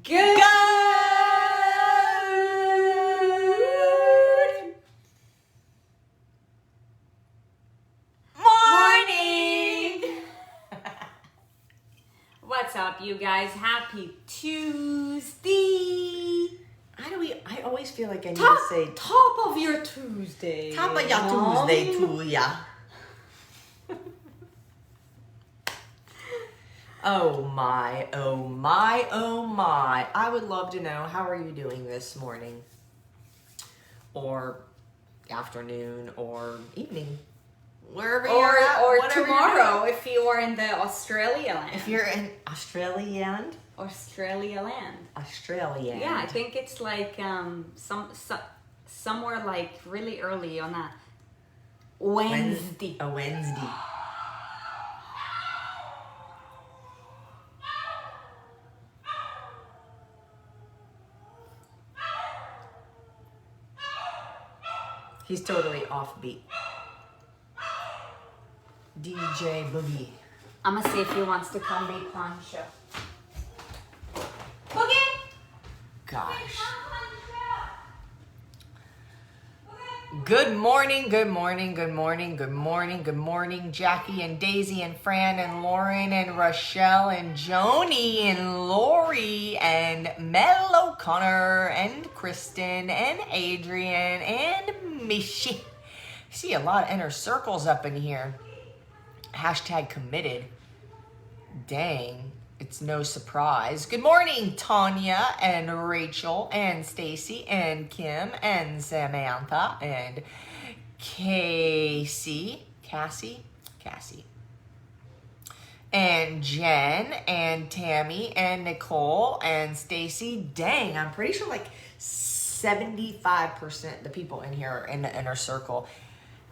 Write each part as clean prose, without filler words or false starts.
Good morning! What's up, you guys? Happy Tuesday! I always feel like I need to say top of your Tuesday. top of your Tuesday to ya. Oh my, oh my, oh my. I would love to know, how are you doing this morning? Or afternoon or evening? Wherever you're at, or whatever tomorrow if you are in the Australia land. if you're in Australia land. Australia. Yeah, I think it's like somewhere like really early on a Wednesday. A Wednesday. He's totally offbeat. DJ Boogie. I'm gonna see if he wants to come be Poncho. Boogie! Gosh. Good morning, good morning, good morning, good morning, good morning, Jackie and Daisy and Fran and Lauren and Rochelle and Joni and Lori and Mel O'Connor and Kristen and Adrian and Mishi. See a lot of inner circles up in here. Hashtag committed. Dang. It's no surprise. Good morning, Tanya and Rachel and Stacy and Kim and Samantha and Cassie and Jen and Tammy and Nicole and Stacy. Dang, I'm pretty sure like 75% of the people in here are in the inner circle.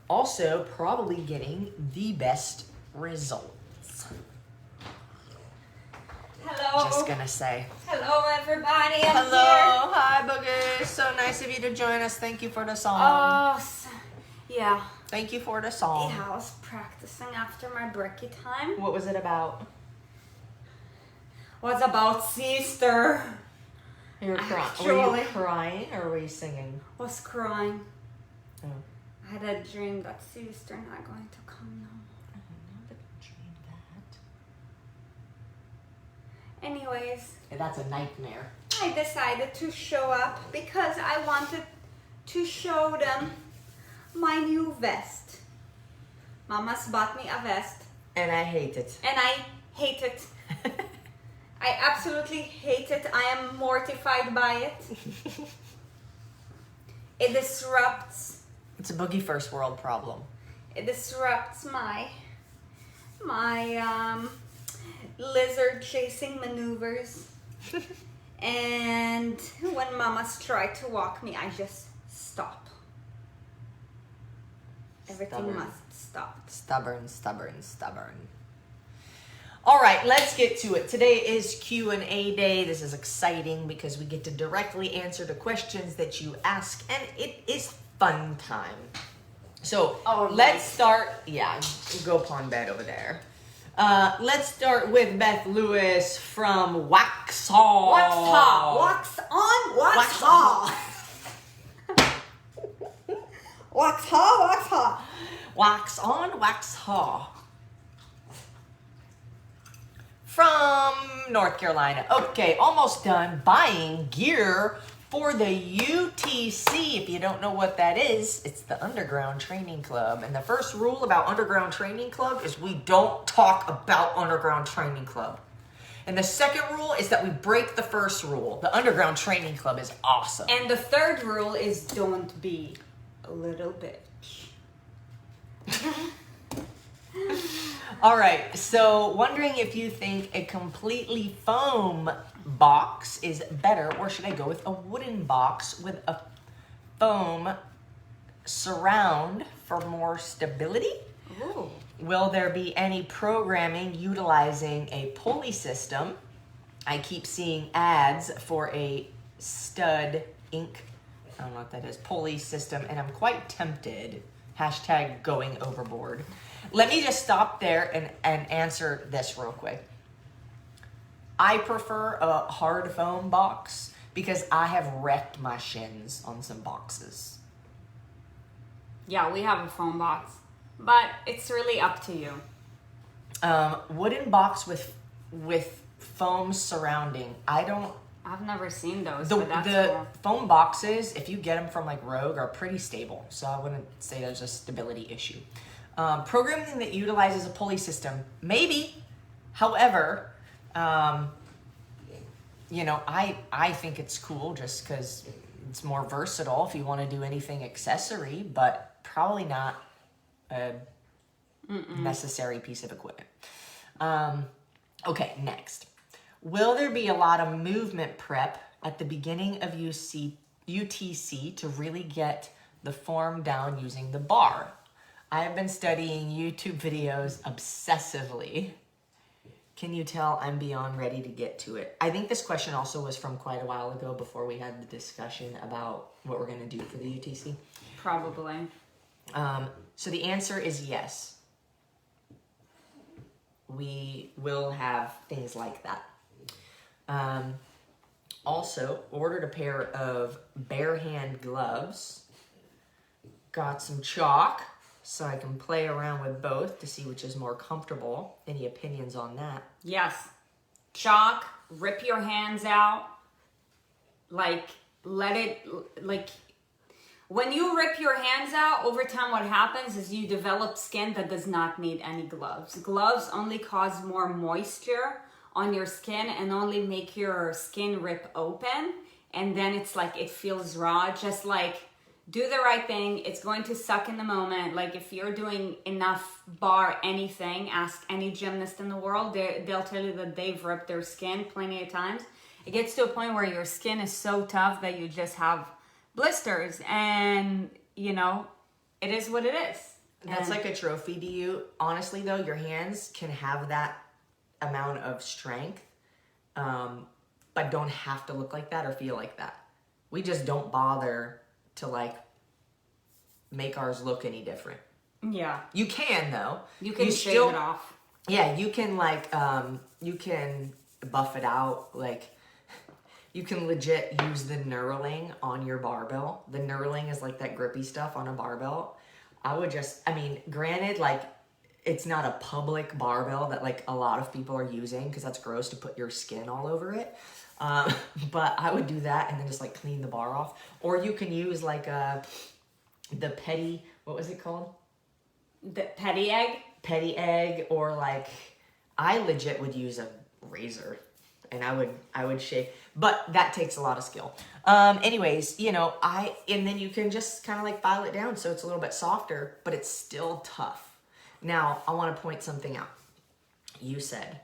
Also, probably getting the best results. Hello. Just gonna say. Hello, everybody. I'm Hello. Hi, Boogie. So nice of you to join us. Thank you for the song. Yeah. Thank you for the song. Yeah, I was practicing after my brekkie time. What was it about? Was about sister. You were crying. Actually. Were you crying or were you singing? Was crying. Oh. I had a dream that sister not going to come now. I never dreamed that. Anyways. That's a nightmare. I decided to show up because I wanted to show them my new vest. Mama's bought me a vest. And I hate it. And I hate it. I absolutely hate it. I am mortified by it. It disrupts. It's a Boogie first world problem. It disrupts my lizard chasing maneuvers. And when mamas try to walk me, I just stop. Everything must stop. Stubborn. All right, let's get to it. Today is Q&A day. This is exciting because we get to directly answer the questions that you ask, and it is fun time. So let's start. Yeah, go pawn bed over there. Let's start with Beth Lewis from Waxhaw. Waxhaw. Wax on, Waxhaw. Waxhaw. Wax on, Waxhaw. From North Carolina. Okay, almost done buying gear for the UTC. If you don't know what that is, it's the Underground Training Club. And the first rule about Underground Training Club is we don't talk about Underground Training Club. And the second rule is that we break the first rule. The Underground Training Club is awesome. And the third rule is don't be a little bitch. All right, so wondering if you think a completely foam box is better, or should I go with a wooden box with a foam surround for more stability? Ooh. Will there be any programming utilizing a pulley system? I keep seeing ads for a Stud Inc. I don't know what that is, pulley system, and I'm quite tempted. Hashtag going overboard. Let me just stop there and answer this real quick. I prefer a hard foam box because I have wrecked my shins on some boxes. Yeah, we have a foam box, but it's really up to you. Wooden box with foam surrounding. I've never seen those, The but that's cool. foam boxes, if you get them from like Rogue, are pretty stable. So I wouldn't say there's a stability issue. Programming that utilizes a pulley system, maybe. However, you know, I think it's cool just because it's more versatile if you want to do anything accessory, but probably not a necessary piece of equipment. Okay, next. Will there be a lot of movement prep at the beginning of UTC to really get the form down using the bar? I have been studying YouTube videos obsessively. Can you tell I'm beyond ready to get to it? I think this question also was from quite a while ago before we had the discussion about what we're going to do for the UTC. Probably. So the answer is yes. We will have things like that. Also, ordered a pair of bare hand gloves. Got some chalk so I can play around with both to see which is more comfortable. Any opinions on that? Yes. Chalk, rip your hands out. Like, let it, like, when you rip your hands out, over time what happens is you develop skin that does not need any gloves. Gloves only cause more moisture on your skin and only make your skin rip open. And then it's like, it feels raw. Just like, do the right thing. It's going to suck in the moment. Like if you're doing enough bar anything, ask any gymnast in the world, they'll tell you that they've ripped their skin plenty of times. It gets to a point where your skin is so tough that you just have blisters, and you know, it is what it is. That's like a trophy to you. Honestly though, your hands can have that amount of strength, but don't have to look like that or feel like that. We just don't bother to like make ours look any different. Yeah. You can though. You can shave it off. Yeah, you can like, you can buff it out. Like you can legit use the knurling on your barbell. The knurling is like that grippy stuff on a barbell. I mean, granted, like it's not a public barbell that like a lot of people are using because that's gross to put your skin all over it. But I would do that and then just like clean the bar off. Or you can use like the petty, what was it called? The petty egg? Petty egg, or like I legit would use a razor and I would shave, but that takes a lot of skill. Anyways, you know, and then you can just kind of like file it down so it's a little bit softer, but it's still tough. Now, I want to point something out. You said,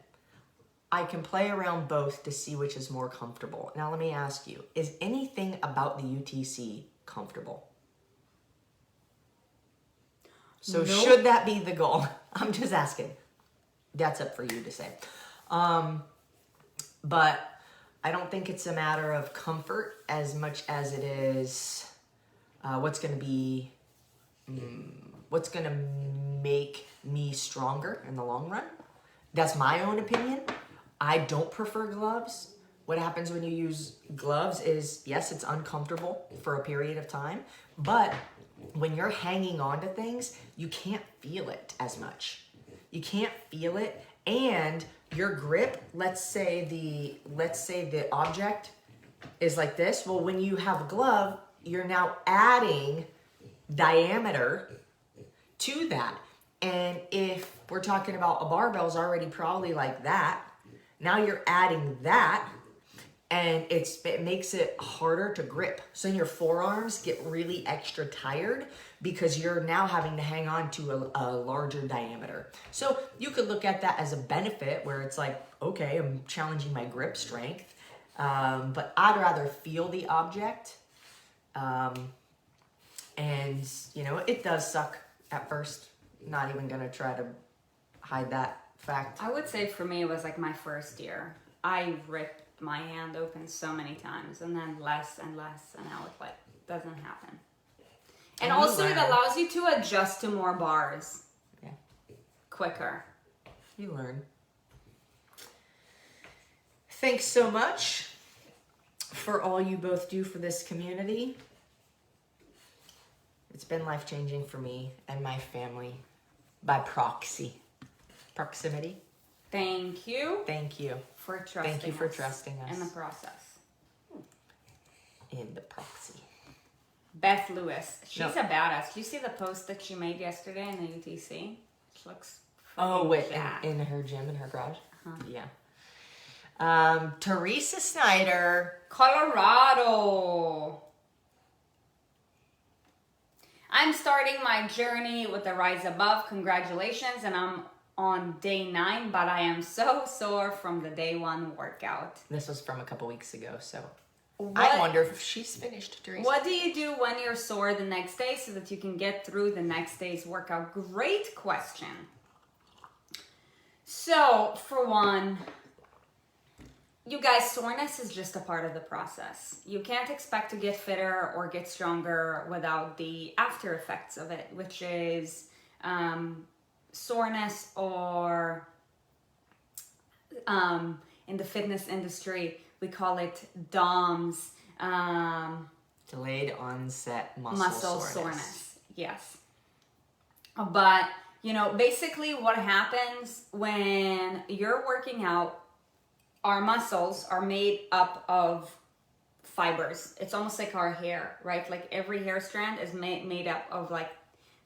I can play around both to see which is more comfortable. Now, let me ask you, is anything about the UTC comfortable? So Nope. Should that be the goal? I'm just asking. That's up for you to say. But I don't think it's a matter of comfort as much as it is what's going to make me stronger in the long run. That's my own opinion. I don't prefer gloves. What happens when you use gloves is, yes, it's uncomfortable for a period of time, but when you're hanging on to things, you can't feel it as much. You can't feel it, and your grip, let's say the object is like this. Well, when you have a glove, you're now adding diameter to that. And if we're talking about a barbell's already probably like that, now you're adding that, and it makes it harder to grip. So your forearms get really extra tired because you're now having to hang on to a larger diameter. So you could look at that as a benefit where it's like, okay, I'm challenging my grip strength, but I'd rather feel the object. And you know, it does suck at first. Not even gonna try to hide that fact. I would say for me, it was like my first year. I ripped my hand open so many times, and then less and less, and now it's like, doesn't happen. And also it allows you to adjust to more bars. Quicker. You learn. Thanks so much for all you both do for this community. It's been life-changing for me and my family by proxy. Proximity. Thank you. Thank you. For trusting Thank you for us trusting us. in the process. In the proxy. Beth Lewis. She's No. a badass. Do you see the post that she made yesterday in the UTC? She looks Oh, wait, jacked. in her gym, in her garage? Uh-huh. Yeah. Teresa Snyder. Colorado. I'm starting my journey with the Rise Above. Congratulations. And I'm on day 9, but I am so sore from the day 1 workout. This was from a couple weeks ago, so I What- wonder if she's finished, Teresa. What do you do when you're sore the next day so that you can get through the next day's workout? Great question. So, for one, you guys, soreness is just a part of the process. You can't expect to get fitter or get stronger without the after effects of it, which is soreness, or in the fitness industry, we call it DOMS. Delayed onset Muscle soreness. Yes. But, basically what happens when you're working out, our muscles are made up of fibers. It's almost like our hair, right? Like every hair strand is made up of like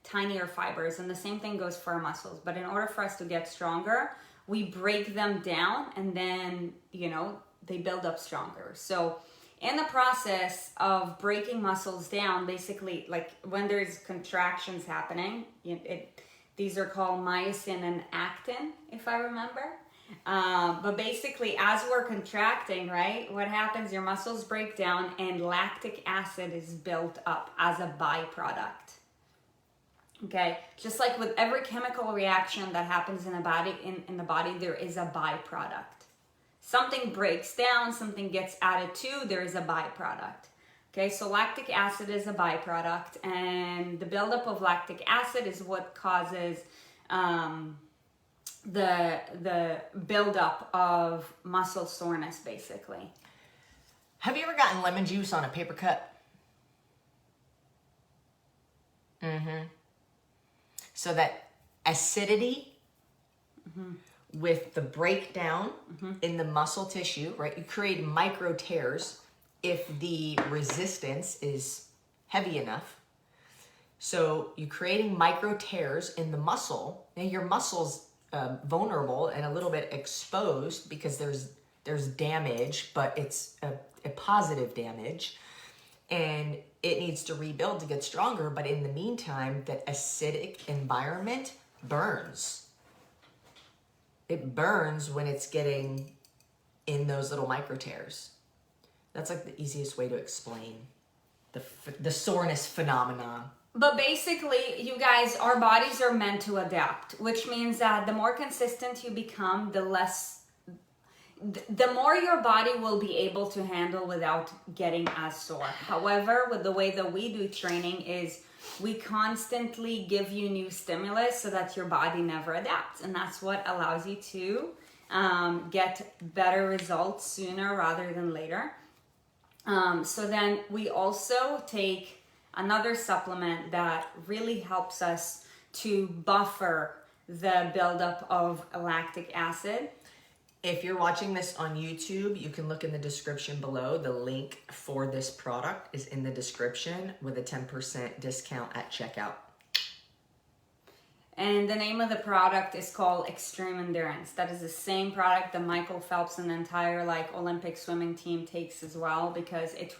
tinier fibers, and the same thing goes for our muscles. But in order for us to get stronger, we break them down, and then, they build up stronger. So in the process of breaking muscles down, basically, like when there's contractions happening, these are called myosin and actin, if I remember. But basically, as we're contracting, right, what happens, your muscles break down and lactic acid is built up as a byproduct. Okay, just like with every chemical reaction that happens in the body, in the body, there is a byproduct. Something breaks down, something gets added to, there is a byproduct. Okay, so lactic acid is a byproduct, and the buildup of lactic acid is what causes the buildup of muscle soreness, basically. Have you ever gotten lemon juice on a paper cut? So that acidity with the breakdown in the muscle tissue, right? You create micro tears if the resistance is heavy enough. So you're creating micro tears in the muscle. Now your muscle's vulnerable and a little bit exposed because there's damage, but it's a positive damage. And it needs to rebuild to get stronger. But in the meantime, that acidic environment burns. It burns when it's getting in those little micro tears. That's like the easiest way to explain the soreness phenomenon. But basically, you guys, our bodies are meant to adapt, which means that the more consistent you become, the more your body will be able to handle without getting as sore. However, with the way that we do training is we constantly give you new stimulus so that your body never adapts. And that's what allows you to get better results sooner rather than later. So then we also take another supplement that really helps us to buffer the buildup of lactic acid. If you're watching this on YouTube, you can look in the description below. The link for this product is in the description with a 10% discount at checkout. And the name of the product is called Extreme Endurance. That is the same product that Michael Phelps and the entire Olympic swimming team takes as well, because it's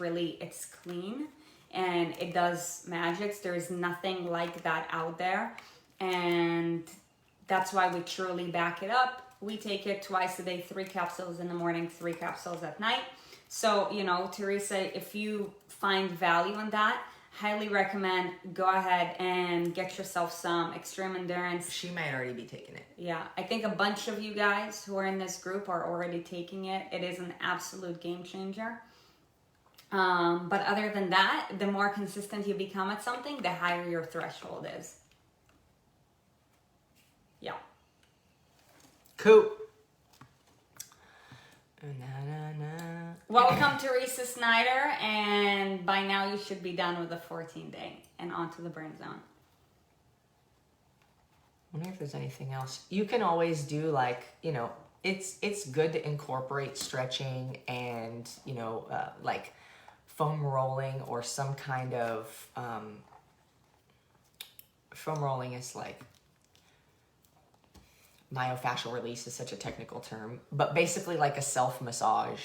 clean and it does magics. There is nothing like that out there. And that's why we truly back it up. We take it twice a day, 3 capsules in the morning, 3 capsules at night. So, Teresa, if you find value in that, highly recommend go ahead and get yourself some Extreme Endurance. She might already be taking it. Yeah, I think a bunch of you guys who are in this group are already taking it. It is an absolute game changer. But other than that, the more consistent you become at something, the higher your threshold is. Yeah. Cool. Welcome to Teresa Snyder, and by now you should be done with the 14-day and onto the burn zone. I wonder if there's anything else. You can always do like, you know, it's good to incorporate stretching and, you know, like foam rolling or some kind of, foam rolling is like, myofascial release is such a technical term, but basically like a self-massage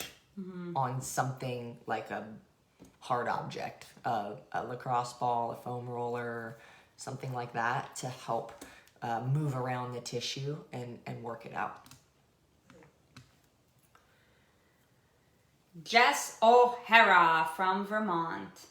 on something like a hard object, a lacrosse ball, a foam roller, something like that to help move around the tissue and work it out. Jess O'Hara from Vermont.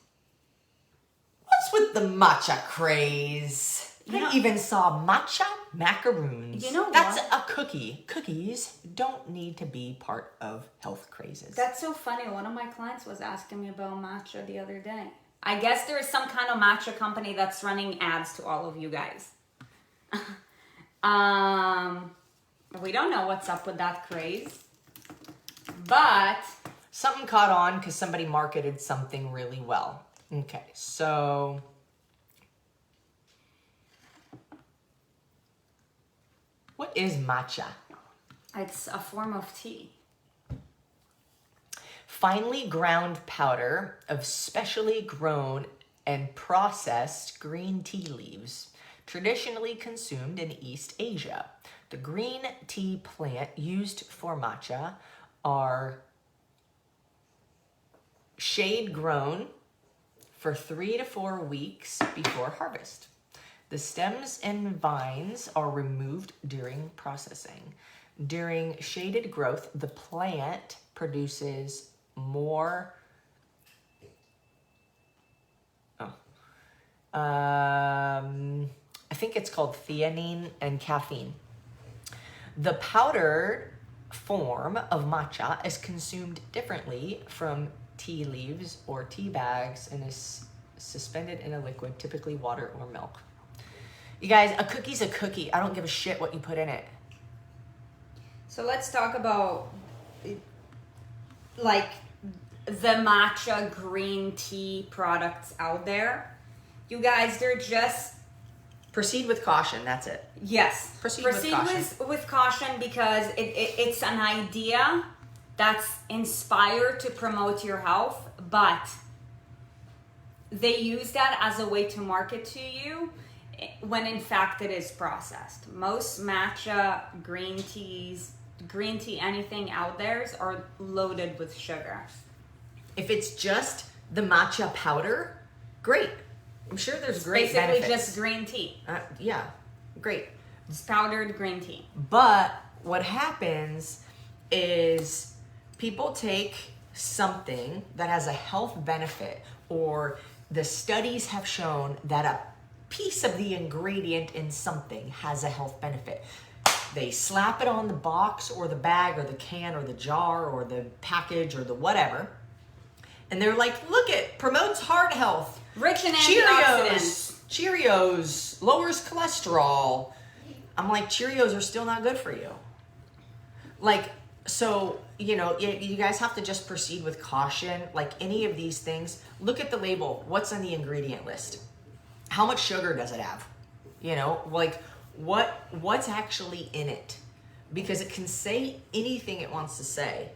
What's with the matcha craze? I even saw matcha macaroons. You know That's what? a cookie. Cookies don't need to be part of health crazes. That's so funny. One of my clients was asking me about matcha the other day. I guess there is some kind of matcha company that's running ads to all of you guys. We don't know what's up with that craze. But something caught on because somebody marketed something really well. Okay, so what is matcha? it's a form of tea. Finely ground powder of specially grown and processed green tea leaves, traditionally consumed in East Asia. The green tea plant used for matcha are shade grown for 3 to 4 weeks before harvest. The stems and vines are removed during processing. During shaded growth, the plant produces more I think it's called theanine and caffeine. The powdered form of matcha is consumed differently from tea leaves or tea bags and is suspended in a liquid, typically water or milk. You guys, a cookie's a cookie. I don't give a shit what you put in it. So let's talk about like the matcha green tea products out there. You guys, they're just... Proceed with caution, that's it. Yes. Proceed with caution. with caution because it's an idea that's inspired to promote your health, but they use that as a way to market to you when in fact it is processed. Most matcha, green tea, anything out there are loaded with sugar. If it's just the matcha powder, great. I'm sure there's great basically benefits. just green tea. Yeah, great. It's powdered green tea. But what happens is people take something that has a health benefit, or the studies have shown that a piece of the ingredient in something has a health benefit. They slap it on the box or the bag or the can or the jar or the package or the whatever. And they're like, look, it promotes heart health. Rich in antioxidants. Cheerios lowers cholesterol. I'm like, Cheerios are still not good for you. Like, so, you know, you guys have to just proceed with caution. Like any of these things, look at the label. What's on the ingredient list? How much sugar does it have? You know, like what's actually in it? Because it can say anything it wants to say.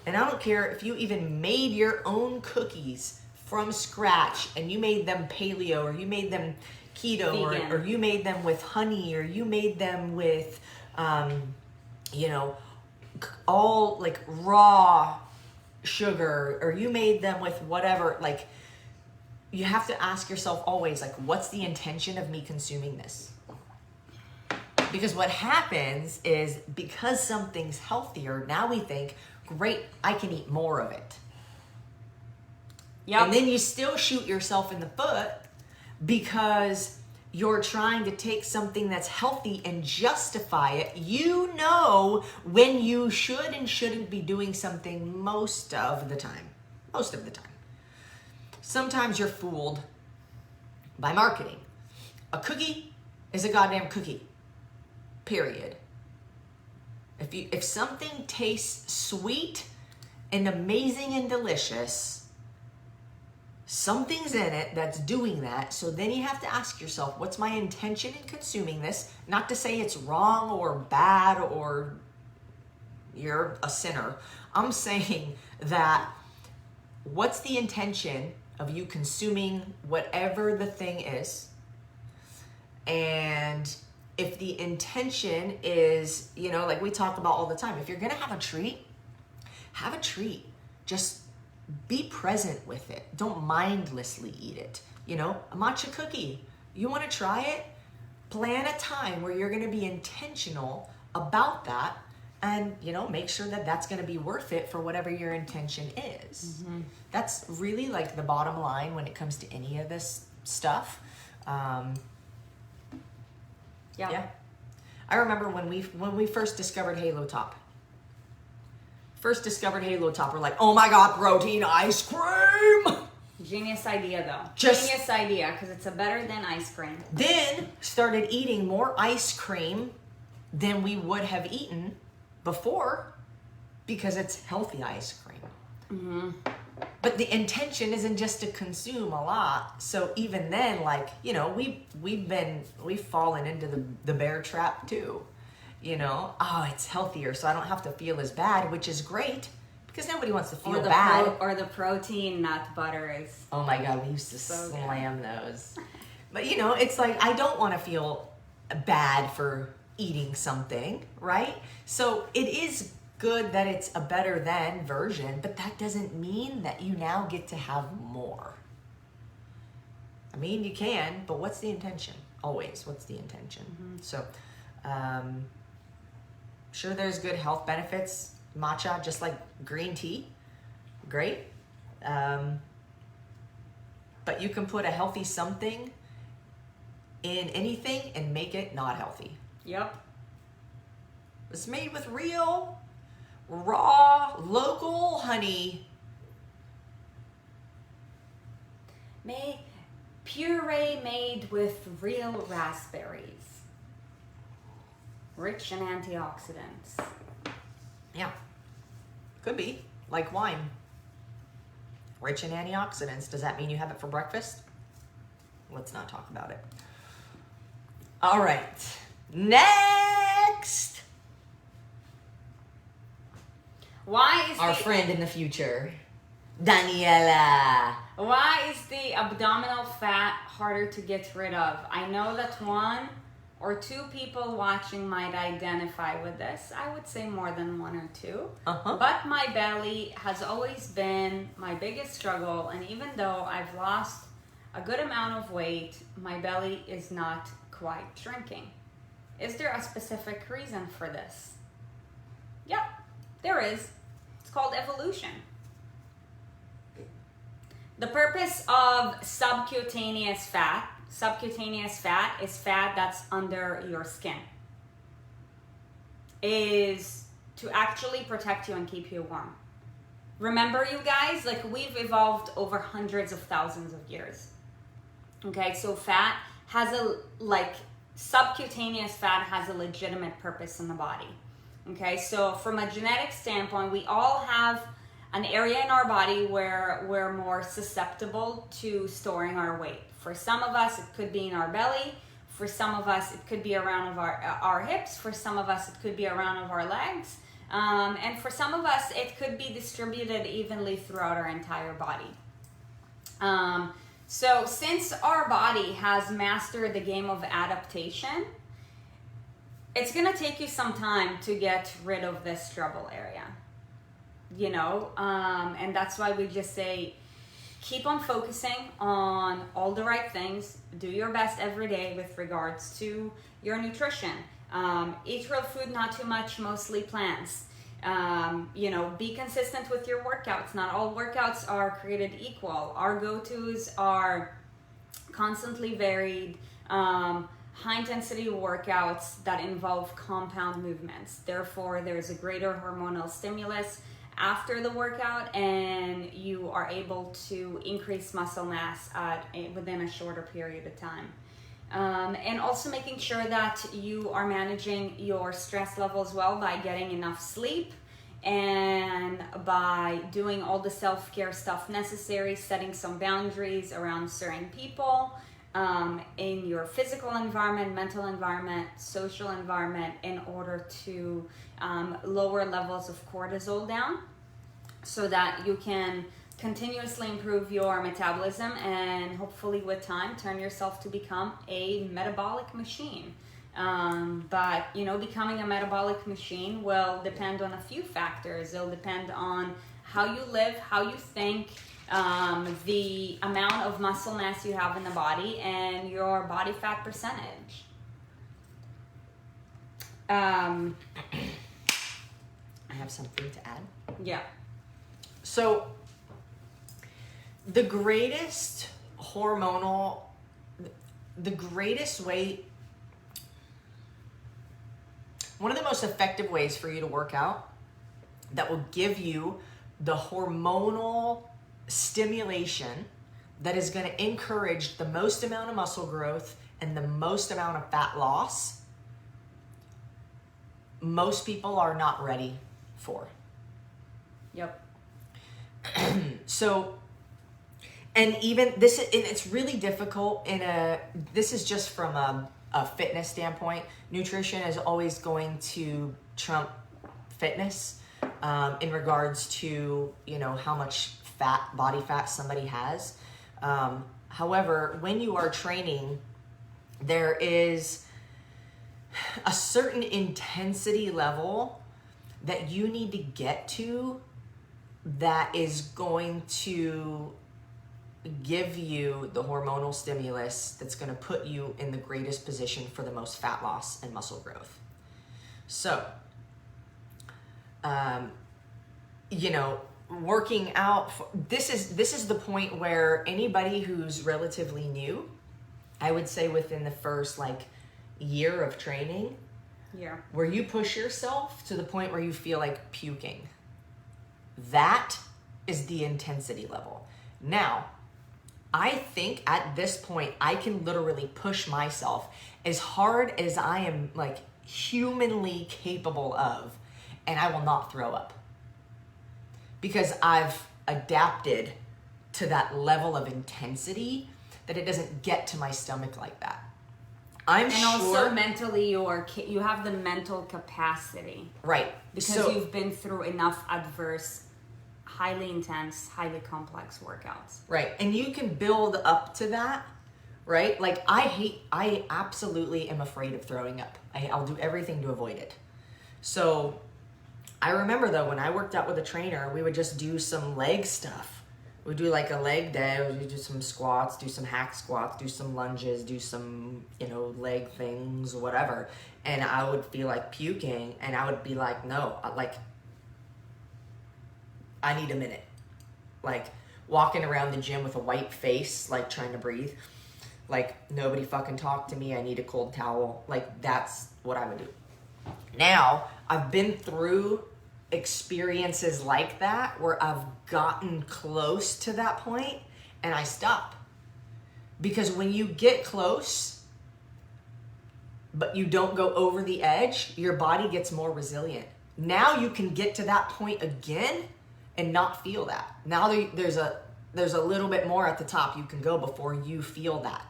And I don't care if you even made your own cookies from scratch and you made them paleo or you made them keto or you made them with honey or you made them with, you know, all like raw sugar or you made them with whatever. Like, you have to ask yourself always, like, what's the intention of me consuming this? Because what happens is because something's healthier, now we think, great, I can eat more of it. Yep. And then you still shoot yourself in the foot because you're trying to take something that's healthy and justify it. You know when you should and shouldn't be doing something most of the time. Most of the time. Sometimes you're fooled by marketing. A cookie is a goddamn cookie. Period. if something tastes sweet and amazing and delicious, something's in it that's doing that. So then you have to ask yourself, what's my intention in consuming this? Not to say it's wrong or bad or you're a sinner. I'm saying that what's the intention of you consuming whatever the thing is? And if the intention is, like we talk about all the time, if you're gonna have a treat, have a treat. Just be present with it. Don't mindlessly eat it. A matcha cookie, you wanna try it? Plan a time where you're gonna be intentional about that and, make sure that that's gonna be worth it for whatever your intention is. Mm-hmm. That's really like the bottom line when it comes to any of this stuff. Yeah. I remember when we first discovered Halo Top. We're like, oh my God, protein ice cream. Genius idea though. Genius idea, because it's a better than ice cream. Then started eating more ice cream than we would have eaten before because it's healthy ice cream. Mm-hmm. But the intention isn't just to consume a lot. So even then, we've fallen into the bear trap too. It's healthier, so I don't have to feel as bad, which is great because nobody wants to feel bad. Or the protein nut butter is. Oh my God, we used to slam those. But it's like I don't want to feel bad for eating something, right? So it is good that it's a better than version, but that doesn't mean that you now get to have more. I mean, you can, but what's the intention? Always, what's the intention? Mm-hmm. So, sure, there's good health benefits. Matcha, just like green tea, great. But you can put a healthy something in anything and make it not healthy. Yep. It's made with real, raw, local honey. Puree made with real raspberries. Rich in antioxidants. Yeah. Could be. Like wine. Rich in antioxidants. Does that mean you have it for breakfast? Let's not talk about it. All right. Next. Why is our friend in the future, Daniela. Why is the abdominal fat harder to get rid of? I know that 1 or 2 people watching might identify with this. I would say more than 1 or 2. Uh-huh. But my belly has always been my biggest struggle. And even though I've lost a good amount of weight, my belly is not quite shrinking. Is there a specific reason for this? Yep, there is. It's called evolution. The purpose of subcutaneous fat is fat that's under your skin, is to actually protect you and keep you warm. Remember, you guys, we've evolved over hundreds of thousands of years. Okay, so subcutaneous fat has a legitimate purpose in the body. Okay, so from a genetic standpoint, we all have an area in our body where we're more susceptible to storing our weight. For some of us, it could be in our belly. For some of us, it could be around our hips. For some of us, it could be around our legs. And for some of us, it could be distributed evenly throughout our entire body. So since our body has mastered the game of adaptation, it's gonna take you some time to get rid of this trouble area, and that's why we just say, keep on focusing on all the right things, do your best every day with regards to your nutrition, eat real food, not too much, mostly plants, be consistent with your workouts. Not all workouts are created equal. Our go-tos are constantly varied, high intensity workouts that involve compound movements. Therefore, there's a greater hormonal stimulus after the workout, and you are able to increase muscle mass within a shorter period of time. And also making sure that you are managing your stress levels well by getting enough sleep and by doing all the self-care stuff necessary, setting some boundaries around certain people in your physical environment, mental environment, social environment, in order to lower levels of cortisol down so that you can continuously improve your metabolism and hopefully with time turn yourself to become a metabolic machine. But becoming a metabolic machine will depend on a few factors. It'll depend on how you live, how you think, the amount of muscle mass you have in the body, and your body fat percentage. I have something to add. Yeah. So the greatest hormonal, the greatest way, one of the most effective ways for you to work out that will give you the hormonal stimulation that is going to encourage the most amount of muscle growth and the most amount of fat loss, most people are not ready for. Yep. So, and even this, and it's really difficult this is just from a fitness standpoint. Nutrition is always going to trump fitness in regards to, how much body fat somebody has. However, when you are training, there is a certain intensity level that you need to get to that is going to give you the hormonal stimulus that's going to put you in the greatest position for the most fat loss and muscle growth. So, working out, this is the point where anybody who's relatively new, I would say within the first year of training, where you push yourself to the point where you feel like puking. That is the intensity level. Now, I think at this point, I can literally push myself as hard as I am humanly capable of, and I will not throw up. Because I've adapted to that level of intensity that it doesn't get to my stomach like that. Also mentally, you have the mental capacity. Right. Because you've been through enough adverse, highly intense, highly complex workouts. Right. And you can build up to that, right? I absolutely am afraid of throwing up. I'll do everything to avoid it. So I remember though, when I worked out with a trainer, we would just do some leg stuff. We'd do a leg day, we'd do some squats, do some hack squats, do some lunges, do some, leg things, whatever. And I would feel like puking, and I would be like, no, I need a minute. Walking around the gym with a white face, trying to breathe. Nobody fucking talk to me, I need a cold towel. That's what I would do. Now, I've been through experiences like that where I've gotten close to that point and I stop. Because when you get close, but you don't go over the edge, your body gets more resilient. Now you can get to that point again and not feel that. Now there's a little bit more at the top you can go before you feel that.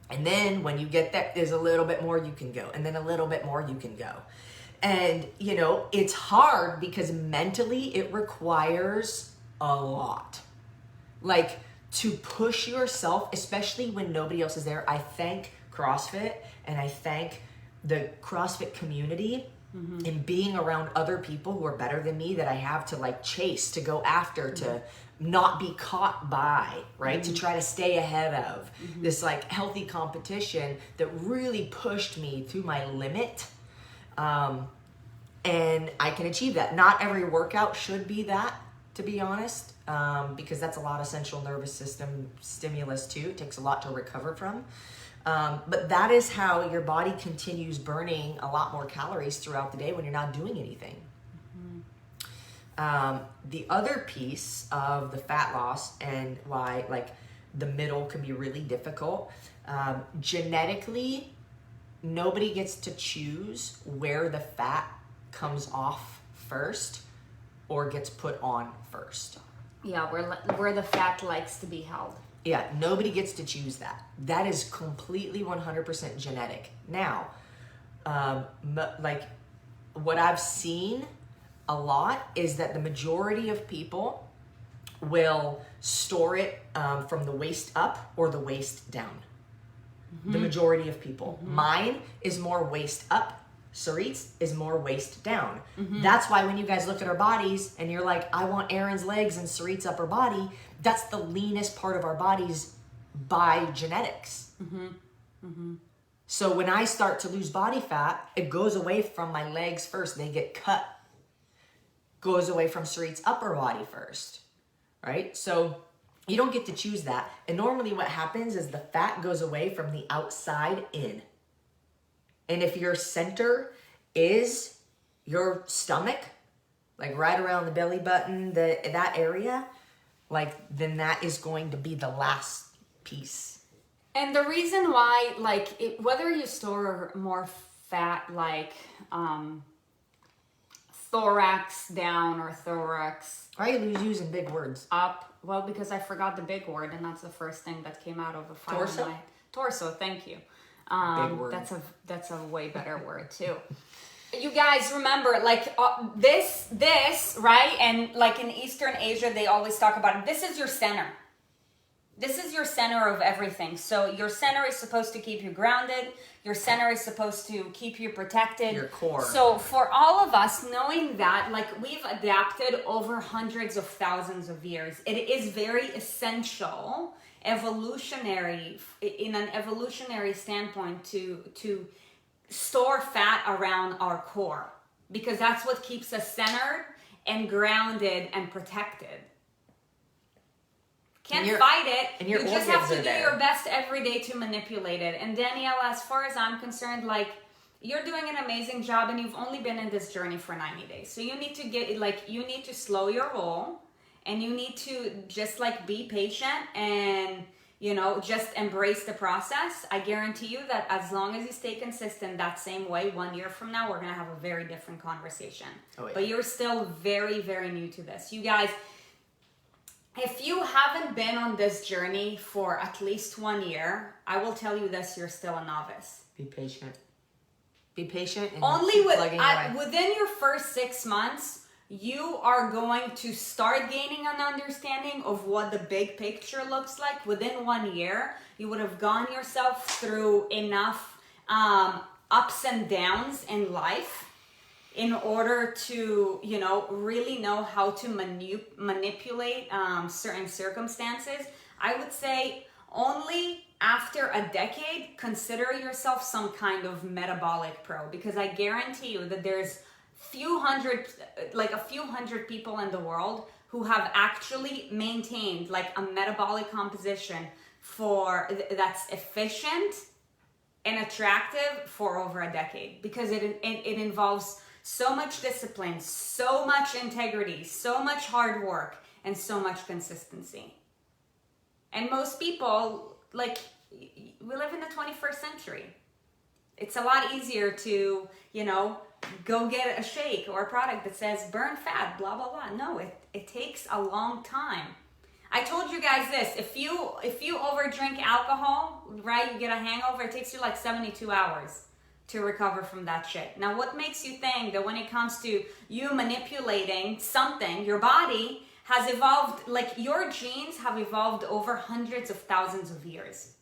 And then when you get that, there's a little bit more you can go. And then a little bit more you can go. And, it's hard because mentally it requires a lot. To push yourself, especially when nobody else is there. I thank CrossFit and I thank the CrossFit community and being around other people who are better than me that I have to chase, to go after, to not be caught by, right? To try to stay ahead of this healthy competition that really pushed me to my limit. And I can achieve that. Not every workout should be that, to be honest, because that's a lot of central nervous system stimulus too. It takes a lot to recover from. But that is how your body continues burning a lot more calories throughout the day when you're not doing anything. The other piece of the fat loss and why The middle can be really difficult. Genetically, nobody gets to choose where the fat comes off first or gets put on first. Yeah, where the fat likes to be held. Yeah, nobody gets to choose that. That is completely 100% genetic. Now, like what I've seen a lot is that the majority of people will store it from the waist up or the waist down. The majority of people. Mine is more waist up. Sarit's is more waist down. That's why when you guys look at our bodies and you're like, I want Erin's legs and Sarit's upper body, that's the leanest part of our bodies by genetics. So when I start to lose body fat, it goes away from my legs first. They get cut. Goes away from Sarit's upper body first, right? So you don't get to choose that. And normally what happens is the fat goes away from the outside in. And if your center is your stomach, like right around the belly button, that area, like then that is going to be the last piece. And the reason why, like, whether you store more fat, like thorax down or thorax Why are you using big words? up, well, because I forgot the big word, and that's the first thing that came out of the file. Torso? Torso, thank you. Big word. That's a way better word too. You guys remember, like this, right? And like in Eastern Asia, they always talk about it. This is your center. This is your center of everything. So your center is supposed to keep you grounded. Your center is supposed to keep you protected. Your core. So for all of us, knowing that, like we've adapted over hundreds of thousands of years, it is very essential, evolutionary, in an evolutionary standpoint, to store fat around our core, because that's what keeps us centered and grounded and protected. Can't fight it. And you your just have to organs are do there. your best every day to manipulate it. And Danielle, as far as I'm concerned, like you're doing an amazing job, and you've only been in this journey for 90 days. So you need to you need to slow your roll, and you need to just like be patient and, you know, just embrace the process. I guarantee you that as long as you stay consistent that same way, 1 year from now, we're going to have a very different conversation. Oh, yeah. But you're still very, very new to this. You guys, if you haven't been on this journey for at least 1 year, I will tell you this, you're still a novice. Be patient. Be patient and Only keep plugging away. within your first 6 months, you are going to start gaining an understanding of what the big picture looks like. Within 1 year, you would have gone yourself through enough ups and downs in life in order to, you know, really know how to manipulate certain circumstances. I would say only after a decade, consider yourself some kind of metabolic pro, because I guarantee you that there's a few hundred people in the world who have actually maintained like a metabolic composition that's efficient and attractive for over a decade, because it involves so much discipline, so much integrity, so much hard work, and so much consistency. And most people, like, we live in the 21st century. It's a lot easier to, you know, go get a shake or a product that says burn fat, blah, blah, blah. No, it takes a long time. I told you guys this, if you overdrink alcohol, right, you get a hangover, it takes you like 72 hours to recover from that shit. Now, what makes you think that when it comes to you manipulating something, your body has evolved, like your genes have evolved over hundreds of thousands of years?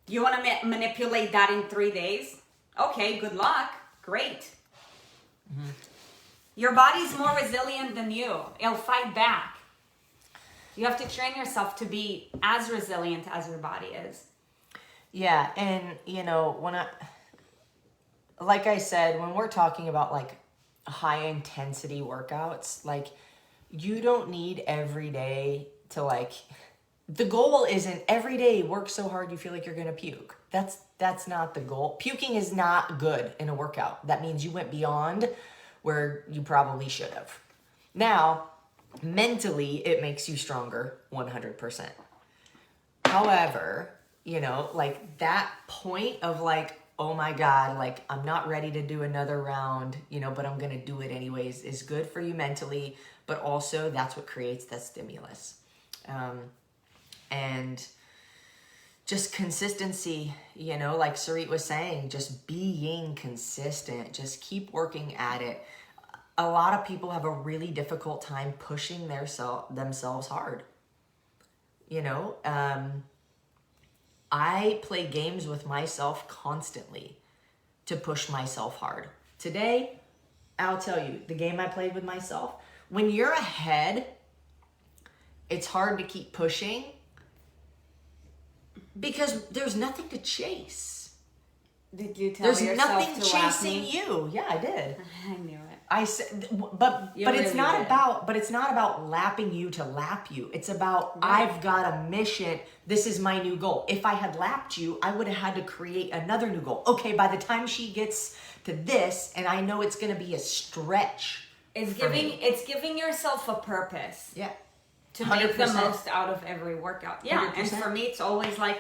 You want to manipulate that in 3 days? Okay, good luck. Great. Mm-hmm. Your body's more resilient than you. It'll fight back. You have to train yourself to be as resilient as your body is. Yeah, and you know, like I said, when we're talking about like high intensity workouts, like you don't need every day to like, the goal isn't every day work so hard you feel like you're gonna puke. That's not the goal. Puking is not good in a workout. That means you went beyond where you probably should have. Now, mentally, it makes you stronger 100%. However, you know, like that point of like, oh my God, like I'm not ready to do another round, you know, but I'm going to do it anyways, is good for you mentally, but also that's what creates that stimulus. And just consistency, you know, like Sarit was saying, just being consistent, just keep working at it. A lot of people have a really difficult time pushing themselves hard. You know, I play games with myself constantly to push myself hard. Today, I'll tell you, the game I played with myself, when you're ahead, it's hard to keep pushing because there's nothing to chase. Did you tell There's yourself nothing to lap chasing me? you. Yeah, I did. I knew it. I said, but You it's really not did. about lapping you to lap you. It's about I've got a mission. This is my new goal. If I had lapped you, I would have had to create another new goal. Okay, by the time she gets to this, and I know it's going to be a stretch. It's for me. giving yourself a purpose. Yeah. To make the 100%. most out of every workout. Yeah, 100%. and for me, it's always like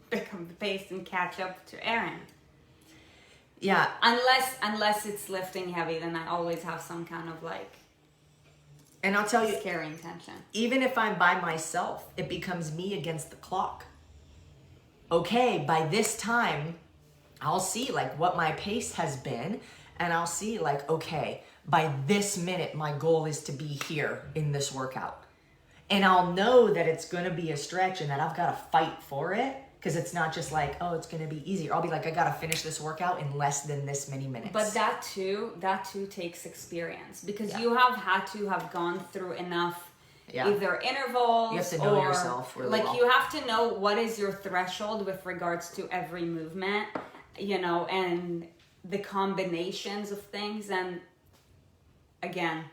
pick up the pace and catch up to Erin. Yeah. Unless it's lifting heavy, then I always have some kind of like And I'll tell you, scary intention. even if I'm by myself, it becomes me against the clock. Okay, by this time, I'll see like what my pace has been, and I'll see like, okay, by this minute, my goal is to be here in this workout. And I'll know that it's going to be a stretch and that I've got to fight for it, because it's not just like, oh, it's going to be easier. I'll be like, I got to finish this workout in less than this many minutes. But that too takes experience, because you have had to have gone through enough either intervals. You have to know yourself really like well. you have to know what is your threshold with regards to every movement, you know, and the combinations of things. And again,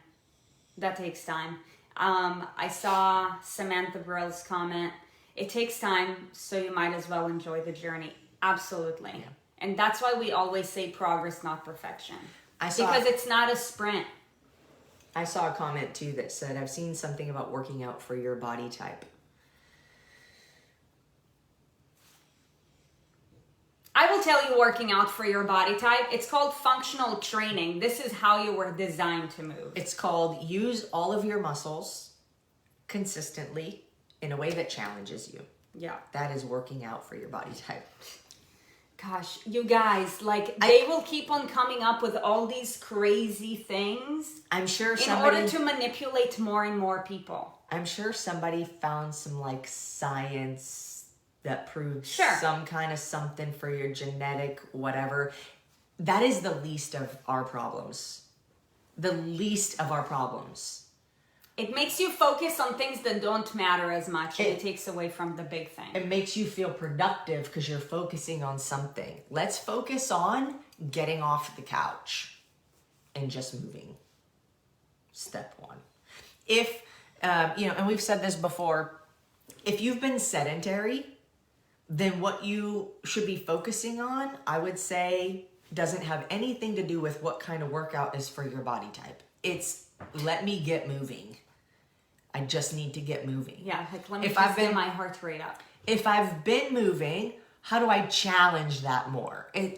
that takes time. I saw Samantha Burrell's comment. It takes time, so you might as well enjoy the journey. Absolutely. Yeah. And that's why we always say progress, not perfection. Because it's not a sprint. I saw a comment too that said, I've seen something about working out for your body type. I will tell you, working out for your body type, it's called functional training. This is how you were designed to move. It's called use all of your muscles consistently in a way that challenges you. Yeah. That is working out for your body type. Gosh, you guys, like, they will keep on coming up with all these crazy things. I'm sure in order to manipulate more and more people. I'm sure somebody found some, like, science that proves some kind of something for your genetic whatever. That is the least of our problems. The least of our problems. It makes you focus on things that don't matter as much, and it takes away from the big thing. It makes you feel productive because you're focusing on something. Let's focus on getting off the couch and just moving. Step one. If, and we've said this before, if you've been sedentary, then what you should be focusing on, I would say, doesn't have anything to do with what kind of workout is for your body type. It's let me get moving. I just need to get moving. Yeah, like let me just get my heart rate up. If I've been moving, how do I challenge that more? I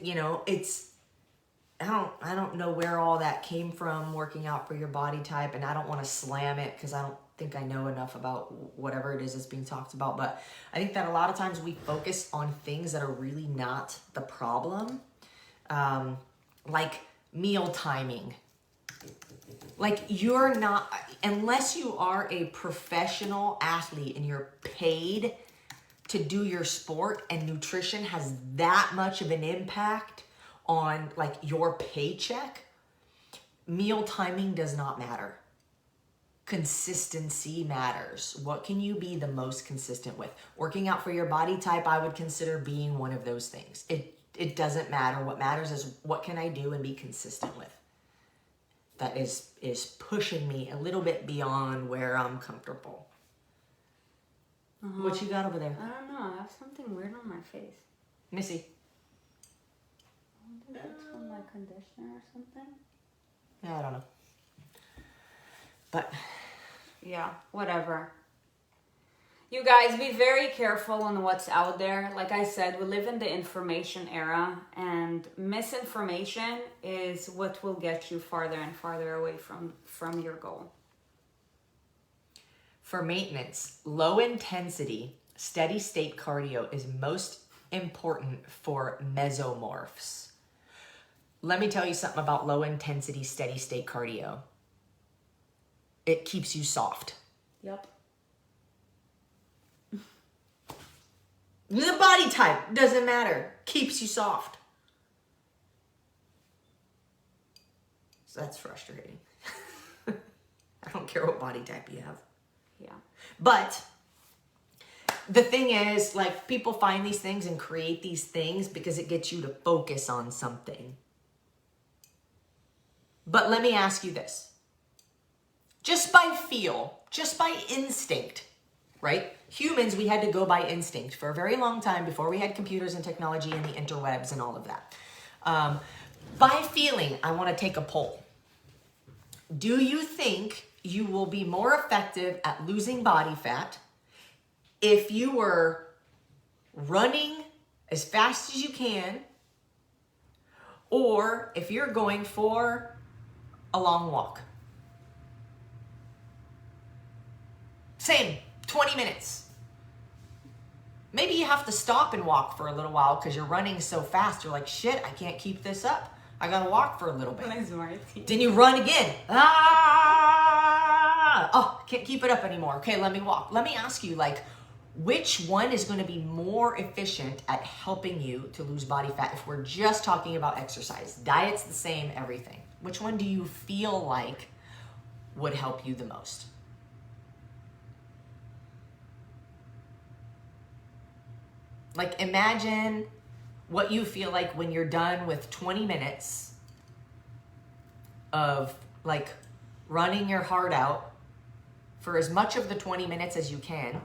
don't know where all that came from, working out for your body type, and I don't want to slam it because I don't think I know enough about whatever it is that's being talked about. But I think that a lot of times we focus on things that are really not the problem, like meal timing. Like you're not, unless you are a professional athlete and you're paid to do your sport, and nutrition has that much of an impact on like your paycheck, meal timing does not matter. Consistency matters. What can you be the most consistent with? Working out for your body type, I would consider being one of those things. It doesn't matter. What matters is what can I do and be consistent with. That is pushing me a little bit beyond where I'm comfortable. What you got over there? I don't know. I have something weird on my face. Missy. I wonder if it's from my conditioner or something. Yeah, I don't know. But yeah, whatever. You guys, be very careful on what's out there. Like I said, we live in the information era, and misinformation is what will get you farther and farther away from your goal. For maintenance, low intensity, steady state cardio is most important for mesomorphs. Let me tell you something about low intensity, steady state cardio. It keeps you soft. Yep. The body type doesn't matter. Keeps you soft. So that's frustrating. I don't care what body type you have. Yeah. But the thing is, like, people find these things and create these things because it gets you to focus on something. But let me ask you this. Just by feel, just by instinct, right? Humans, we had to go by instinct for a very long time before we had computers and technology and the interwebs and all of that. By feeling, I want to take a poll. Do you think you will be more effective at losing body fat if you were running as fast as you can, or if you're going for a long walk? Same, 20 minutes. Maybe you have to stop and walk for a little while because you're running so fast. You're like, shit, I can't keep this up. I gotta walk for a little bit. Then you run again. Oh, can't keep it up anymore. Okay, let me walk. Let me ask you, like, which one is going to be more efficient at helping you to lose body fat if we're just talking about exercise? Diet's the same, everything. Which one do you feel like would help you the most? Like, imagine what you feel like when you're done with 20 minutes of, like, running your heart out for as much of the 20 minutes as you can,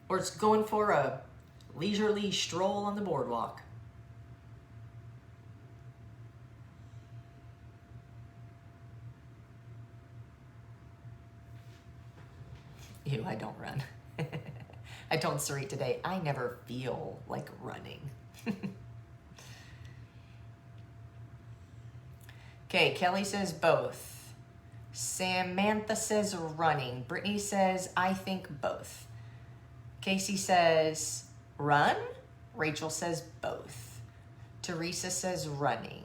or it's going for a leisurely stroll on the boardwalk. Ew, I don't run. I told Sarit today, I never feel like running. Okay, Kelly says both. Samantha says running. Brittany says, I think both. Casey says run. Rachel says both. Teresa says running.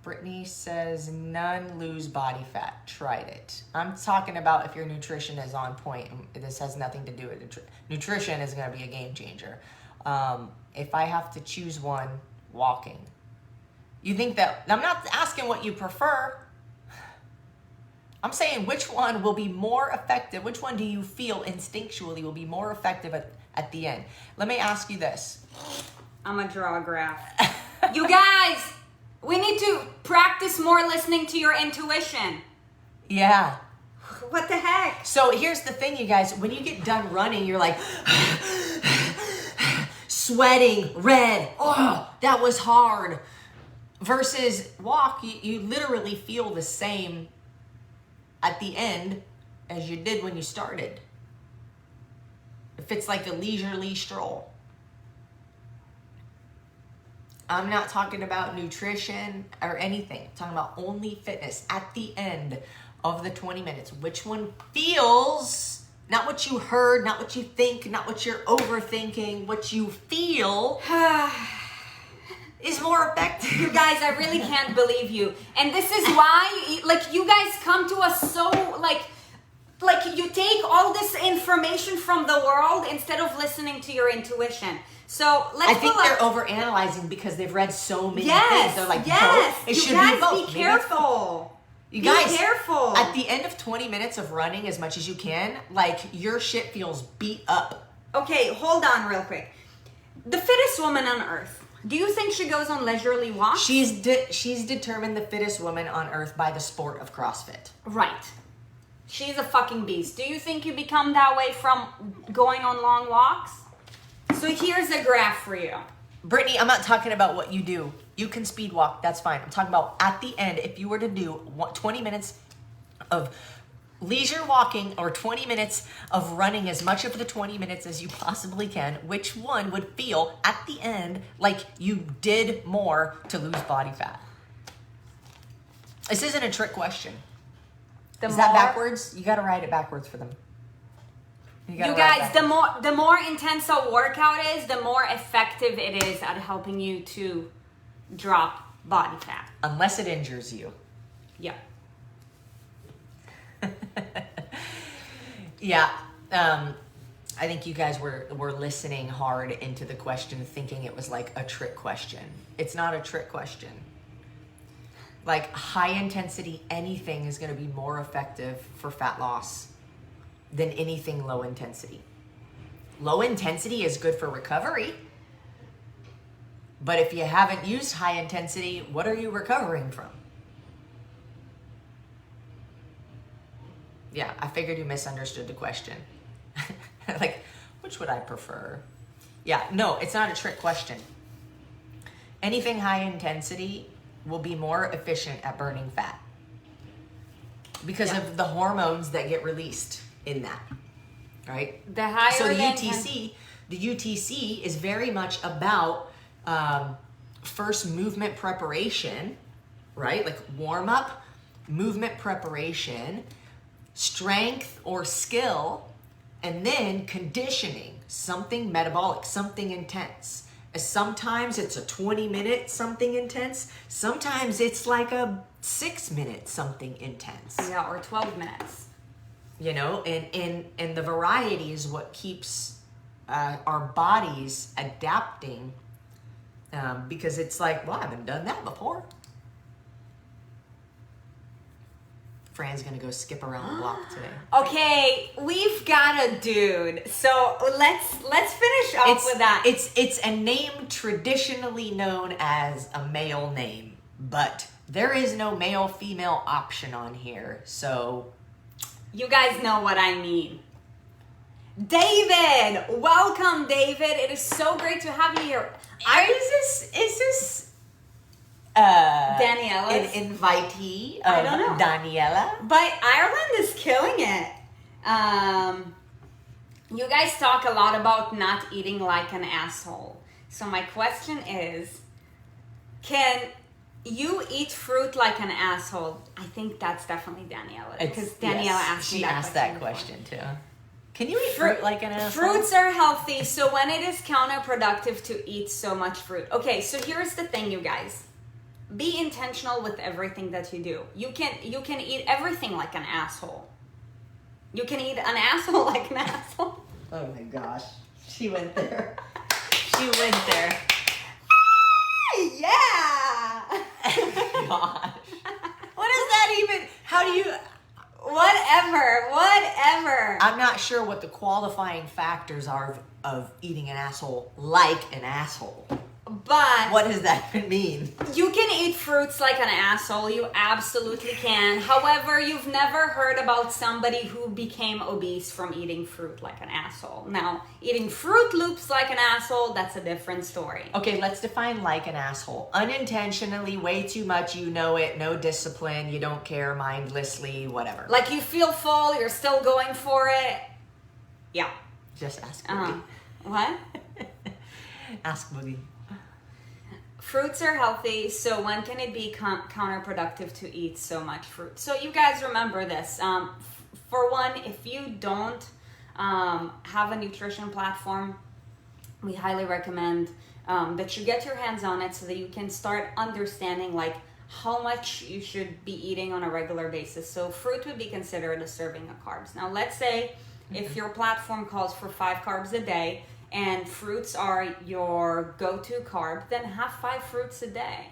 Brittany says none, lose body fat. Tried it. I'm talking about if your nutrition is on point. This has nothing to do with nutrition is going to be a game changer. If I have to choose one, walking. You think that, I'm not asking what you prefer. I'm saying which one will be more effective. Which one do you feel instinctually will be more effective at the end? Let me ask you this. I'm going to draw a graph. You guys, we need to practice more listening to your intuition. Yeah. What the heck? So here's the thing, you guys. When you get done running, you're like sweating, red. Oh, that was hard. Versus walk, you literally feel the same at the end as you did when you started. If it's like a leisurely stroll. I'm not talking about nutrition or anything. I'm talking about only fitness at the end of the 20 minutes. Which one feels, not what you heard, not what you think, not what you're overthinking, what you feel is more effective. You guys, I really can't believe you. And this is why, like, you guys come to us so, like you take all this information from the world instead of listening to your intuition. So let's. I think they're overanalyzing because they've read so many things. They're like, yes, it should you guys be both. Be careful. You guys, be careful. At the end of 20 minutes of running as much as you can, like, your shit feels beat up. Okay, hold on real quick. The fittest woman on earth. Do you think she goes on leisurely walks? She's determined the fittest woman on earth by the sport of CrossFit. Right. She's a fucking beast. Do you think you become that way from going on long walks? So here's a graph for you. Brittany, I'm not talking about what you do. You can speed walk, that's fine. I'm talking about at the end, if you were to do 20 minutes of leisure walking or 20 minutes of running as much of the 20 minutes as you possibly can, which one would feel at the end like you did more to lose body fat? This isn't a trick question. Is that backwards? You got to write it backwards for them. You guys, the more intense a workout is, the more effective it is at helping you to drop body fat. Unless it injures you. Yeah. Yeah. I think you guys were listening hard into the question, thinking it was like a trick question. It's not a trick question. Like high intensity anything is going to be more effective for fat loss than anything low intensity. Low intensity is good for recovery. But if you haven't used high intensity, what are you recovering from? Yeah, I figured you misunderstood the question. Like, which would I prefer? Yeah, no, it's not a trick question. Anything high intensity will be more efficient at burning fat because of the hormones that get released in that, right? The higher so the UTC is very much about first movement preparation, right? Like warm up, movement preparation, strength or skill, and then conditioning, something metabolic, something intense. Sometimes it's a 20-minute something intense. Sometimes it's like a 6-minute something intense. Yeah, or 12 minutes. You know, and the variety is what keeps our bodies adapting, because it's like, well, I haven't done that before. Fran's gonna go skip around the block today. Okay, we've got a dude. So let's finish off with that. It's a name traditionally known as a male name, but there is no male-female option on here. So you guys know what I mean. David, welcome, David. It is so great to have you here. Is this Daniela's an invitee of I don't know. Daniela? But Ireland is killing it. You guys talk a lot about not eating like an asshole. So my question is, can you eat fruit like an asshole? I think that's definitely Daniela. Because Daniela asked me that question too. Can you eat fruit like an asshole? Fruits are healthy, so when it is counterproductive to eat so much fruit. Okay, so here's the thing, you guys. Be intentional with everything that you do. You can eat everything like an asshole. You can eat an asshole like an asshole. Oh my gosh. She went there. She went there. Yeah! Gosh. What is that even? How do you... Whatever. I'm not sure what the qualifying factors are of eating an asshole like an asshole. But what does that even mean? You can eat fruits like an asshole. You absolutely can. However, you've never heard about somebody who became obese from eating fruit like an asshole. Now, eating Fruit Loops like an asshole, that's a different story. Okay, let's define like an asshole. Unintentionally, way too much, you know it, no discipline, you don't care, mindlessly, whatever. Like you feel full, you're still going for it. Yeah. Just ask Boogie. What? Ask Boogie. Fruits are healthy, so when can it be counterproductive to eat so much fruit? So you guys remember this. For one, if you don't have a nutrition platform, we highly recommend that you get your hands on it so that you can start understanding like how much you should be eating on a regular basis. So fruit would be considered a serving of carbs. Now let's say if your platform calls for 5 carbs a day, and fruits are your go-to carb, then have 5 fruits a day.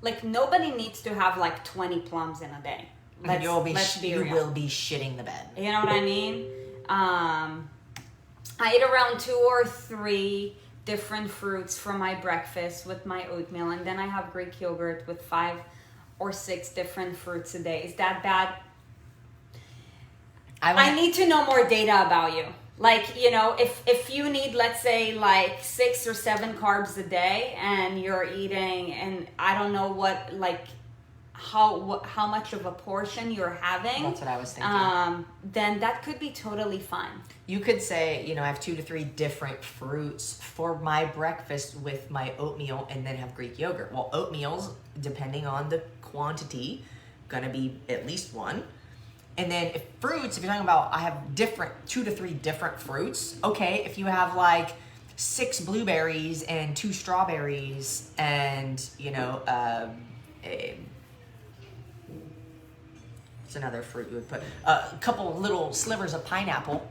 Like nobody needs to have like 20 plums in a day. You will be shitting the bed. You know what I mean? I eat around 2 or 3 different fruits for my breakfast with my oatmeal, and then I have Greek yogurt with 5 or 6 different fruits a day. Is that bad? I need to know more data about you. Like, you know, if you need, let's say, like 6 or 7 carbs a day and you're eating, and I don't know what, like, how much of a portion you're having. That's what I was thinking. Then that could be totally fine. You could say, I have 2 to 3 different fruits for my breakfast with my oatmeal, and then have Greek yogurt. Well, oatmeal's, depending on the quantity, gonna be at least 1. And then if fruits, if you're talking about, I have 2 to 3 different fruits. Okay, if you have like 6 blueberries and 2 strawberries and, what's another fruit you would put? A couple little slivers of pineapple.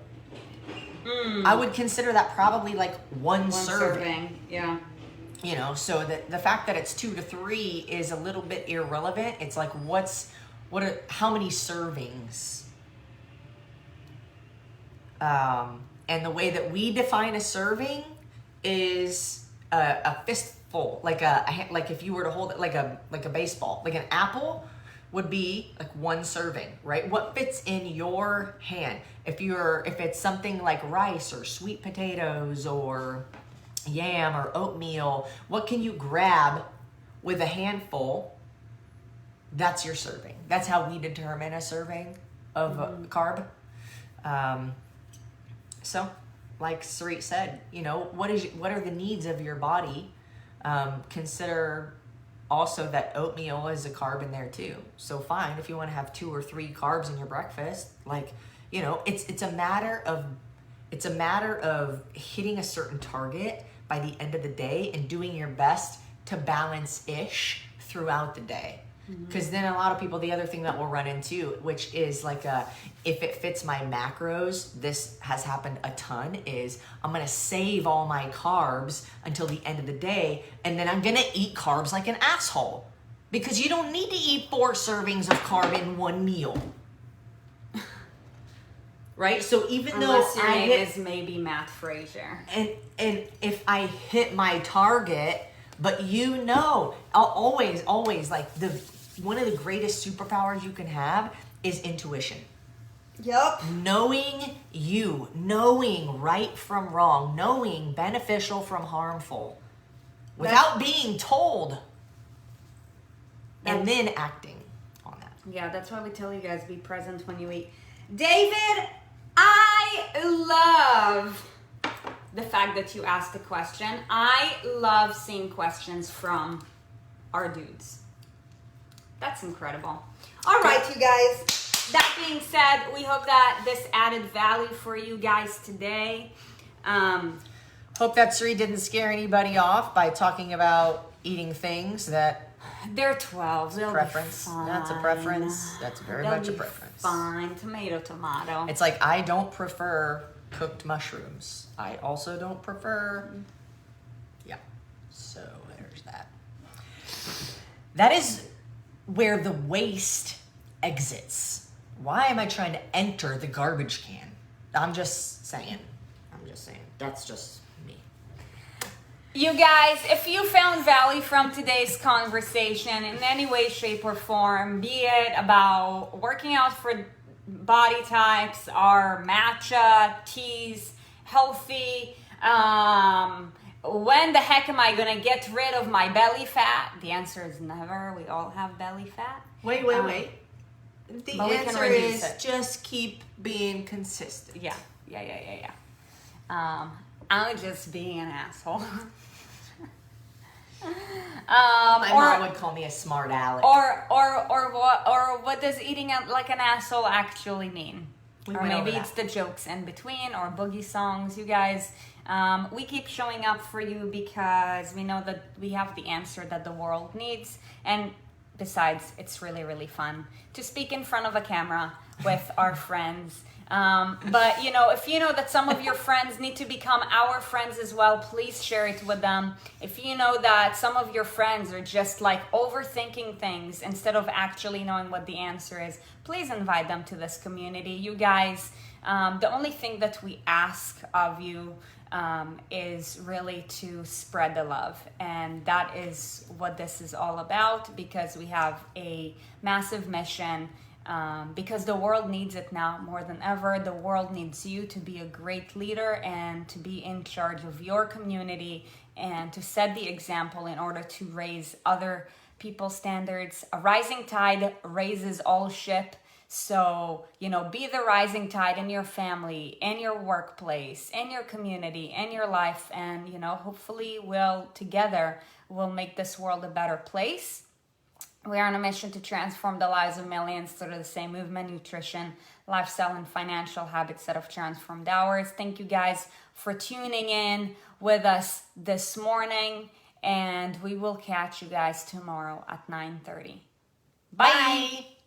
I would consider that probably like one serving. Yeah. So the fact that it's 2 to 3 is a little bit irrelevant. It's like, how many servings? And the way that we define a serving is a fistful, like if you were to hold it like a baseball, like an apple would be like 1 serving, right? What fits in your hand? If it's something like rice or sweet potatoes or yam or oatmeal, what can you grab with a handful? That's your serving. That's how we determine a serving of a carb. So, like Sarit said, what are the needs of your body? Consider also that oatmeal is a carb in there too. So fine, if you want to have 2 or 3 carbs in your breakfast, it's a matter of hitting a certain target by the end of the day and doing your best to balance-ish throughout the day. Because then a lot of people, the other thing that we'll run into, which is if it fits my macros, this has happened a ton, is I'm going to save all my carbs until the end of the day, and then I'm going to eat carbs like an asshole. Because you don't need to eat 4 servings of carb in 1 meal. Right? So even Unless though your name is maybe Matt Frazier. And if I hit my target, but I'll always one of the greatest superpowers you can have is intuition. Yep. Knowing right from wrong, knowing beneficial from harmful, without being told, and then acting on that. Yeah, that's why we tell you guys, be present when you eat. David, I love the fact that you asked the question. I love seeing questions from our dudes. That's incredible. All right, you guys. That being said, we hope that this added value for you guys today. Hope that Sarit didn't scare anybody off by talking about eating things that... They're 12. They'll preference. Be fine. That's a preference. That's very much a preference. Fine. Tomato. It's like, I don't prefer cooked mushrooms. I also don't prefer... Yeah. So there's that. That is where the waste exits. Why am I trying to enter the garbage can? I'm just saying. That's just me. You guys, if you found value from today's conversation in any way, shape, or form, be it about working out for body types, or matcha, teas, healthy, when the heck am I going to get rid of my belly fat? The answer is never. We all have belly fat. Wait. The answer is just keep being consistent. Yeah. I'm just being an asshole. My mom would call me a smart aleck. Or what does eating like an asshole actually mean? Or maybe it's the jokes in between, or boogie songs. You guys, we keep showing up for you because we know that we have the answer that the world needs. And besides, it's really, really fun to speak in front of a camera with our friends. But, if you know that some of your friends need to become our friends as well, please share it with them. If you know that some of your friends are just like overthinking things instead of actually knowing what the answer is, please invite them to this community. You guys, the only thing that we ask of you is really to spread the love. And that is what this is all about, because we have a massive mission. Because the world needs it now more than ever. The world needs you to be a great leader and to be in charge of your community and to set the example in order to raise other people's standards. A rising tide raises all ship. So, be the rising tide in your family, in your workplace, in your community, in your life. And, hopefully together we'll make this world a better place. We are on a mission to transform the lives of millions through the same movement, nutrition, lifestyle, and financial habits that have transformed ours. Thank you guys for tuning in with us this morning, and we will catch you guys tomorrow at 9:30. Bye.